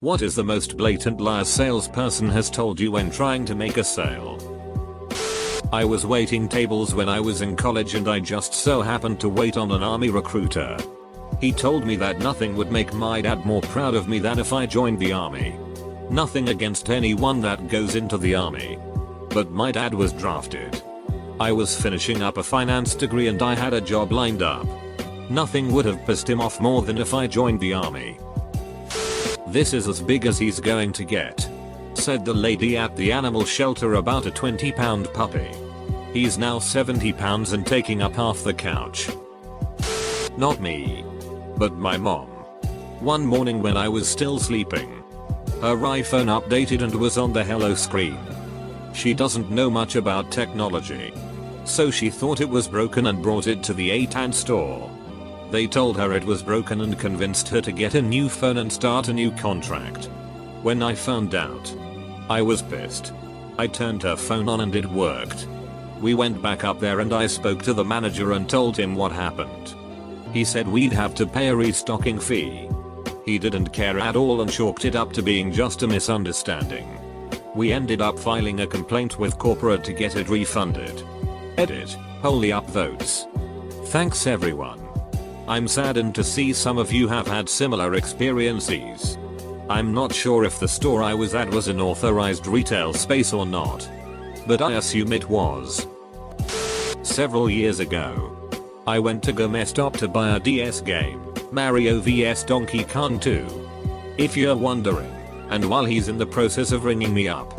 What is the most blatant lie a salesperson has told you when trying to make a sale? I was waiting tables when I was in college and I just so happened to wait on an army recruiter. He told me that nothing would make my dad more proud of me than if I joined the army. Nothing against anyone that goes into the army. But my dad was drafted. I was finishing up a finance degree and I had a job lined up. Nothing would have pissed him off more than if I joined the army. This is as big as he's going to get, said the lady at the animal shelter about a 20-pound puppy. He's now 70 pounds and taking up half the couch. Not me, but my mom. One morning when I was still sleeping, her iPhone updated and was on the hello screen. She doesn't know much about technology, so she thought it was broken and brought it to the AT&T store. They told her it was broken and convinced her to get a new phone and start a new contract. When I found out, I was pissed. I turned her phone on and it worked. We went back up there and I spoke to the manager and told him what happened. He said we'd have to pay a restocking fee. He didn't care at all and chalked it up to being just a misunderstanding. We ended up filing a complaint with corporate to get it refunded. Edit, holy upvotes. Thanks everyone. I'm saddened to see some of you have had similar experiences. I'm not sure if the store I was at was an authorized retail space or not, but I assume it was. Several years ago, I went to GameStop to buy a DS game, Mario vs Donkey Kong 2. If you're wondering, and while he's in the process of ringing me up,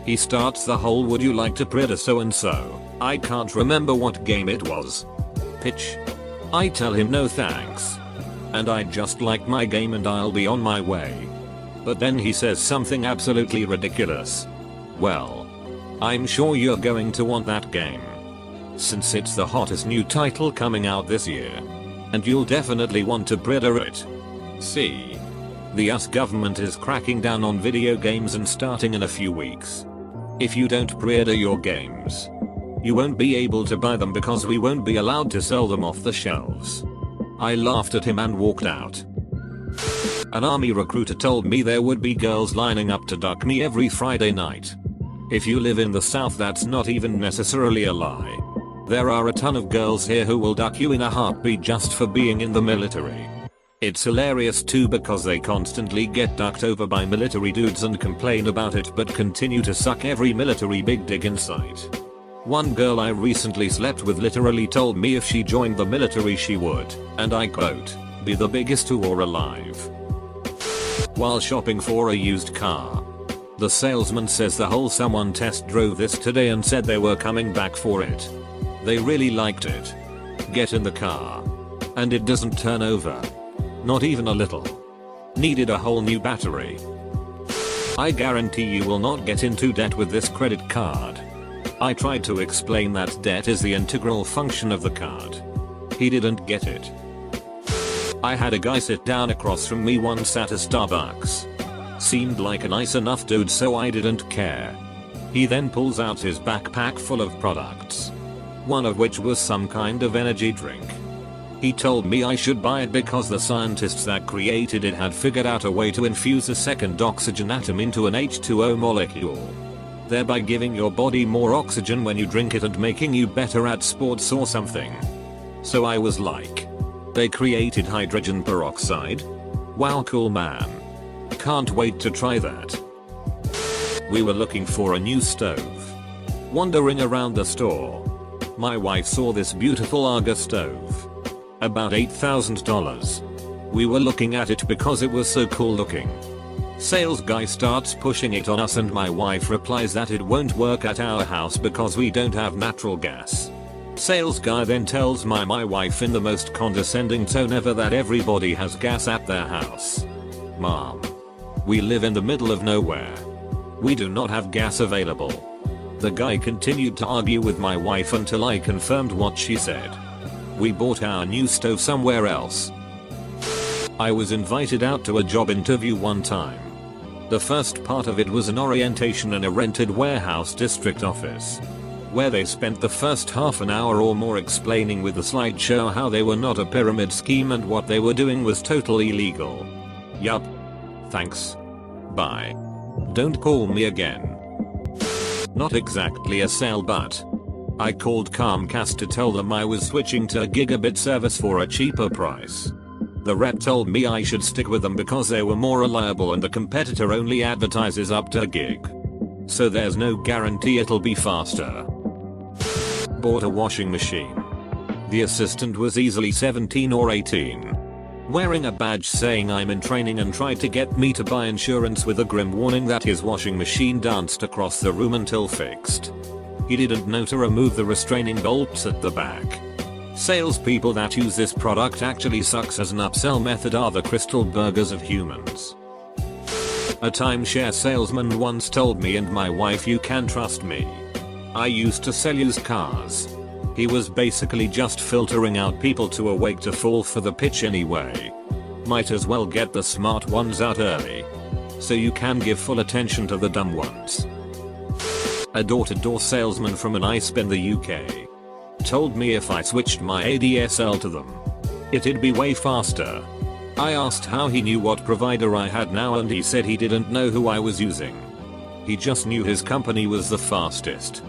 he starts the whole "would you like to pre-order so and so?" I can't remember what game it was. Pitch. I tell him no thanks. And I'd just like my game and I'll be on my way. But then he says something absolutely ridiculous. Well, I'm sure you're going to want that game, since it's the hottest new title coming out this year. And you'll definitely want to pre-order it. See? The US government is cracking down on video games and starting in a few weeks. If you don't pre-order your games, you won't be able to buy them because we won't be allowed to sell them off the shelves. I laughed at him and walked out. An army recruiter told me there would be girls lining up to duck me every Friday night. If you live in the South, that's not even necessarily a lie. There are a ton of girls here who will duck you in a heartbeat just for being in the military. It's hilarious too because they constantly get ducked over by military dudes and complain about it but continue to suck every military big dick in sight. One girl I recently slept with literally told me if she joined the military she would, and I quote, be the biggest whore alive. While shopping for a used car, the salesman says the whole someone test drove this today and said they were coming back for it. They really liked it. Get in the car. And it doesn't turn over. Not even a little. Needed a whole new battery. I guarantee you will not get into debt with this credit card. I tried to explain that debt is the integral function of the card. He didn't get it. I had a guy sit down across from me once at a Starbucks. Seemed like a nice enough dude so I didn't care. He then pulls out his backpack full of products. One of which was some kind of energy drink. He told me I should buy it because the scientists that created it had figured out a way to infuse a second oxygen atom into an H2O molecule, thereby giving your body more oxygen when you drink it and making you better at sports or something. So I was like, they created hydrogen peroxide? Wow, cool man. Can't wait to try that. We were looking for a new stove. Wandering around the store, my wife saw this beautiful Aga stove. About $8,000. We were looking at it because it was so cool looking. Sales guy starts pushing it on us and my wife replies that it won't work at our house because we don't have natural gas. Sales guy then tells my wife in the most condescending tone ever that everybody has gas at their house. Mom, we live in the middle of nowhere. We do not have gas available. The guy continued to argue with my wife until I confirmed what she said. We bought our new stove somewhere else. I was invited out to a job interview one time. The first part of it was an orientation in a rented warehouse district office, where they spent the first half an hour or more explaining with a slideshow how they were not a pyramid scheme and what they were doing was totally legal. Yup. Thanks. Bye. Don't call me again. Not exactly a sale, but I called Comcast to tell them I was switching to a gigabit service for a cheaper price. The rep told me I should stick with them because they were more reliable and the competitor only advertises up to a gig. So there's no guarantee it'll be faster. Bought a washing machine. The assistant was easily 17 or 18. Wearing a badge saying I'm in training and tried to get me to buy insurance with a grim warning that his washing machine danced across the room until fixed. He didn't know to remove the restraining bolts at the back. Salespeople that use this product actually sucks as an upsell method are the crystal burgers of humans. A timeshare salesman once told me and my wife, "You can trust me. I used to sell used cars." He was basically just filtering out people too awake to fall for the pitch anyway. Might as well get the smart ones out early, so you can give full attention to the dumb ones. A door-to-door salesman from an ISP in the UK told me if I switched my ADSL to them, it'd be way faster. I asked how he knew what provider I had now and he said he didn't know who I was using. He just knew his company was the fastest.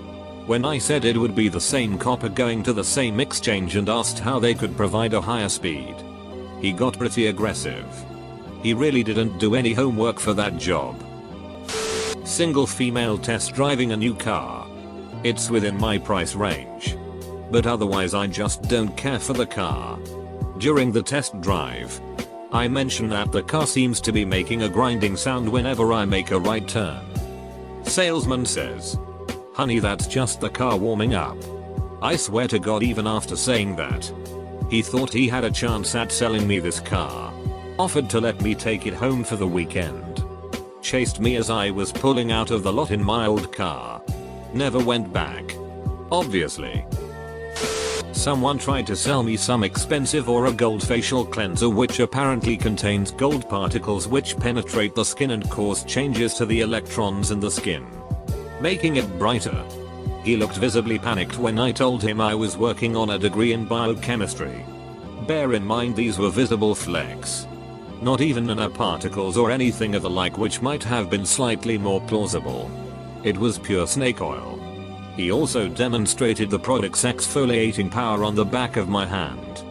When I said it would be the same copper going to the same exchange and asked how they could provide a higher speed, he got pretty aggressive. He really didn't do any homework for that job. Single female test driving a new car. It's within my price range, but otherwise I just don't care for the car. During the test drive, I mention that the car seems to be making a grinding sound whenever I make a right turn. Salesman says, "Honey, that's just the car warming up." I swear to God, even after saying that, he thought he had a chance at selling me this car. Offered to let me take it home for the weekend. Chased me as I was pulling out of the lot in my old car. Never went back. Obviously. Someone tried to sell me some expensive or a gold facial cleanser which apparently contains gold particles which penetrate the skin and cause changes to the electrons in the skin, making it brighter. He looked visibly panicked when I told him I was working on a degree in biochemistry. Bear in mind these were visible flecks, not even nanoparticles or anything of the like, which might have been slightly more plausible. It was pure snake oil. He also demonstrated the product's exfoliating power on the back of my hand,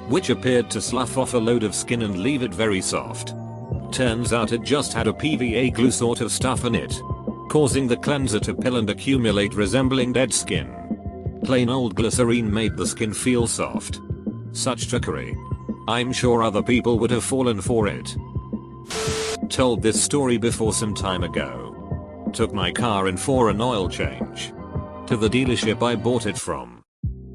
which appeared to slough off a load of skin and leave it very soft. Turns out it just had a PVA glue sort of stuff in it, causing the cleanser to pill and accumulate, resembling dead skin. Plain old glycerine made the skin feel soft. Such trickery. I'm sure other people would have fallen for it. Told this story before some time ago. Took my car in for an oil change to the dealership I bought it from.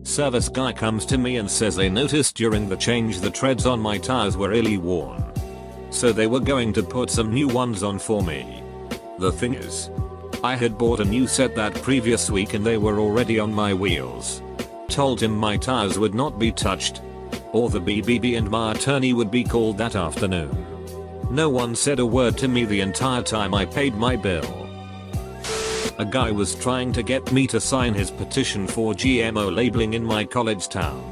Service guy comes to me and says they noticed during the change the treads on my tires were really worn, so they were going to put some new ones on for me. The thing is, I had bought a new set that previous week and they were already on my wheels. Told him my tires would not be touched, or the BBB and my attorney would be called that afternoon. No one said a word to me the entire time I paid my bill. A guy was trying to get me to sign his petition for GMO labeling in my college town.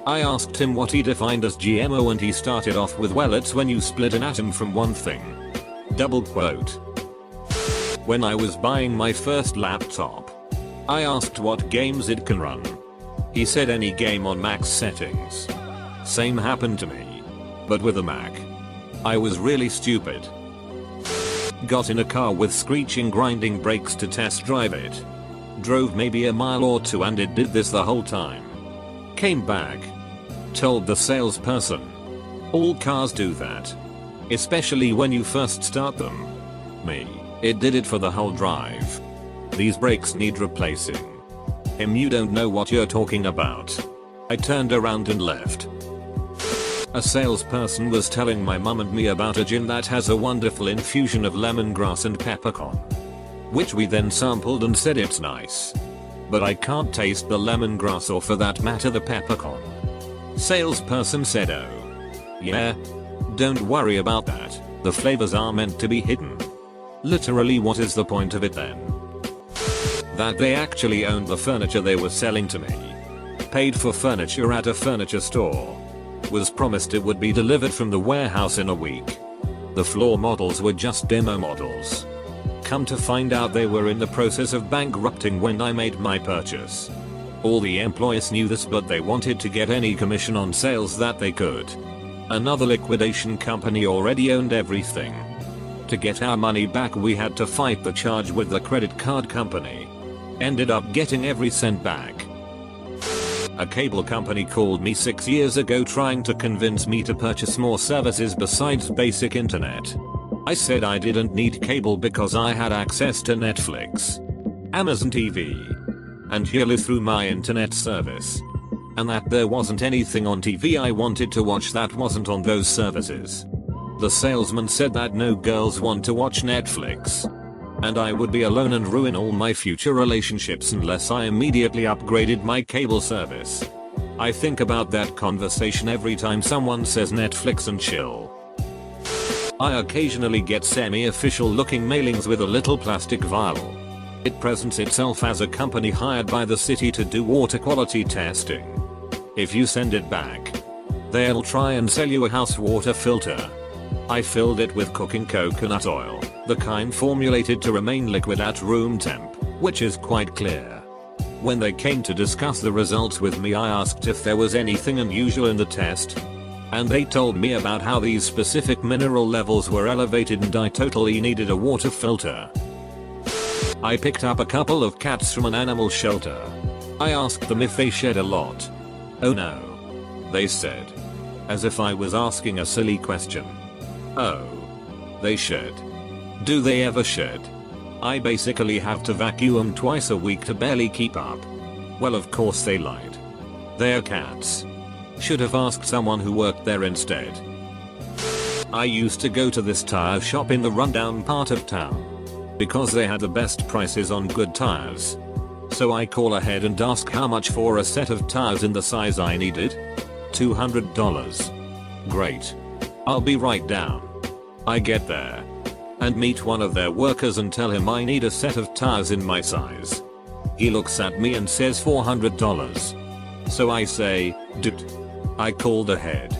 I asked him what he defined as GMO and he started off with, "Well, it's when you split an atom from one thing." Double quote. When I was buying my first laptop, I asked what games it can run. He said any game on max settings. Same happened to me, but with a Mac. I was really stupid. Got in a car with screeching grinding brakes to test drive it. Drove maybe a mile or two and it did this the whole time. Came back. Told the salesperson, "All cars do that. Especially when you first start them." Me. "It did it for the whole drive. These brakes need replacing." Him, "You don't know what you're talking about." I turned around and left. A salesperson was telling my mum and me about a gin that has a wonderful infusion of lemongrass and peppercorn, which we then sampled and said it's nice, but I can't taste the lemongrass or for that matter the peppercorn. Salesperson said, "Oh, yeah? Don't worry about that, the flavors are meant to be hidden." Literally, what is the point of it then? That they actually owned the furniture they were selling to me. Paid for furniture at a furniture store. Was promised it would be delivered from the warehouse in a week. The floor models were just demo models. Come to find out they were in the process of bankrupting when I made my purchase. All the employees knew this, but they wanted to get any commission on sales that they could. Another liquidation company already owned everything. To get our money back we had to fight the charge with the credit card company. Ended up getting every cent back. A cable company called me 6 years ago trying to convince me to purchase more services besides basic internet. I said I didn't need cable because I had access to Netflix, Amazon TV, and Hulu through my internet service. And that there wasn't anything on TV I wanted to watch that wasn't on those services. The salesman said that no girls want to watch Netflix. And I would be alone and ruin all my future relationships unless I immediately upgraded my cable service. I think about that conversation every time someone says Netflix and chill. I occasionally get semi-official looking mailings with a little plastic vial. It presents itself as a company hired by the city to do water quality testing. If you send it back, they'll try and sell you a house water filter. I filled it with cooking coconut oil, the kind formulated to remain liquid at room temp, which is quite clear. When they came to discuss the results with me I asked if there was anything unusual in the test. And they told me about how these specific mineral levels were elevated and I totally needed a water filter. I picked up a couple of cats from an animal shelter. I asked them if they shed a lot. Oh no, they said. As if I was asking a silly question. Oh. They shed. Do they ever shed? I basically have to vacuum twice a week to barely keep up. Well, of course they lied. They're cats. Should have asked someone who worked there instead. I used to go to this tire shop in the rundown part of town. Because they had the best prices on good tires. So I call ahead and ask how much for a set of tires in the size I needed. $200. Great. I'll be right down. I get there and meet one of their workers and tell him I need a set of tires in my size. He looks at me and says $400. So I say, dude. I called ahead.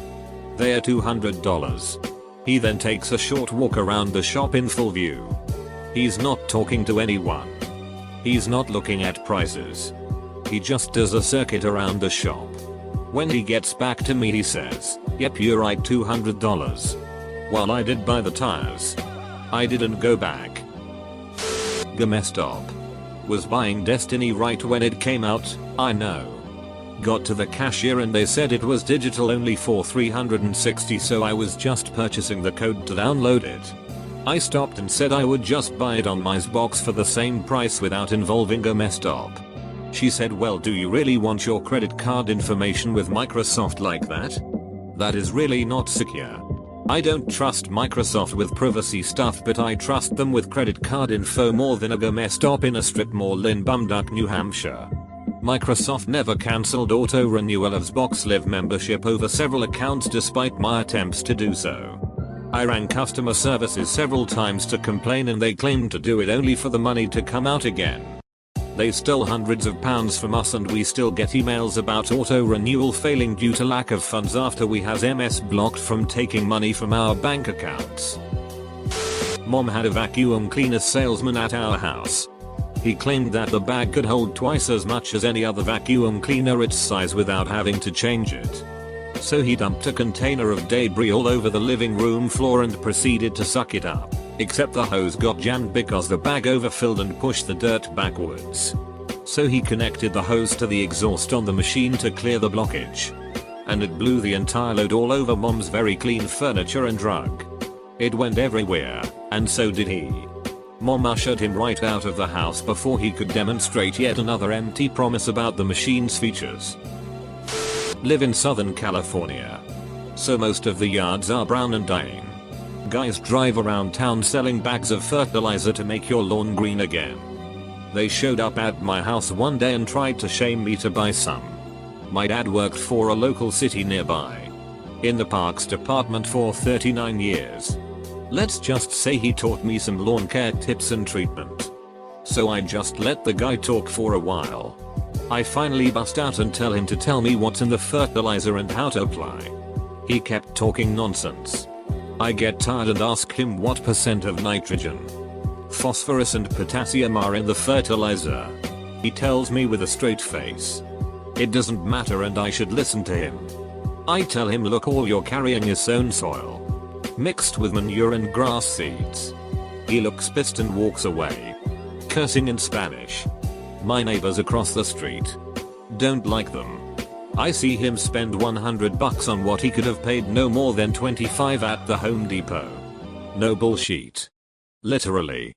They're $200. He then takes a short walk around the shop in full view. He's not talking to anyone. He's not looking at prices. He just does a circuit around the shop. When he gets back to me he says, yep, you're right, $200. While I did buy the tires. I didn't go back. Messed up. Was buying Destiny right when it came out, I know. Got to the cashier and they said it was digital only for $360, so I was just purchasing the code to download it. I stopped and said I would just buy it on my Xbox for the same price without involving a messed up. She said, well, do you really want your credit card information with Microsoft like that? That is really not secure. I don't trust Microsoft with privacy stuff, but I trust them with credit card info more than a messed up in a strip mall in Bumduck, New Hampshire. Microsoft never cancelled auto renewal of Xbox Live membership over several accounts despite my attempts to do so. I rang customer services several times to complain and they claimed to do it only for the money to come out again. They stole hundreds of pounds from us and we still get emails about auto renewal failing due to lack of funds after we has MS blocked from taking money from our bank accounts. Mom had a vacuum cleaner salesman at our house. He claimed that the bag could hold twice as much as any other vacuum cleaner its size without having to change it. So he dumped a container of debris all over the living room floor and proceeded to suck it up. Except the hose got jammed because the bag overfilled and pushed the dirt backwards. So he connected the hose to the exhaust on the machine to clear the blockage. And it blew the entire load all over Mom's very clean furniture and rug. It went everywhere, and so did he. Mom ushered him right out of the house before he could demonstrate yet another empty promise about the machine's features. Live in Southern California. So most of the yards are brown and dying. Guys drive around town selling bags of fertilizer to make your lawn green again. They showed up at my house one day and tried to shame me to buy some. My dad worked for a local city nearby. In the parks department for 39 years. Let's just say he taught me some lawn care tips and treatment. So I just let the guy talk for a while. I finally bust out and tell him to tell me what's in the fertilizer and how to apply. He kept talking nonsense. I get tired and ask him what percent of nitrogen, phosphorus and potassium are in the fertilizer. He tells me with a straight face it doesn't matter and I should listen to him. I tell him, look, all you're carrying is sown soil mixed with manure and grass seeds. He looks pissed and walks away, cursing in Spanish. My neighbors across the street don't like them. I see him spend $100 on what he could have paid no more than $25 at the Home Depot. No bullshit. Literally.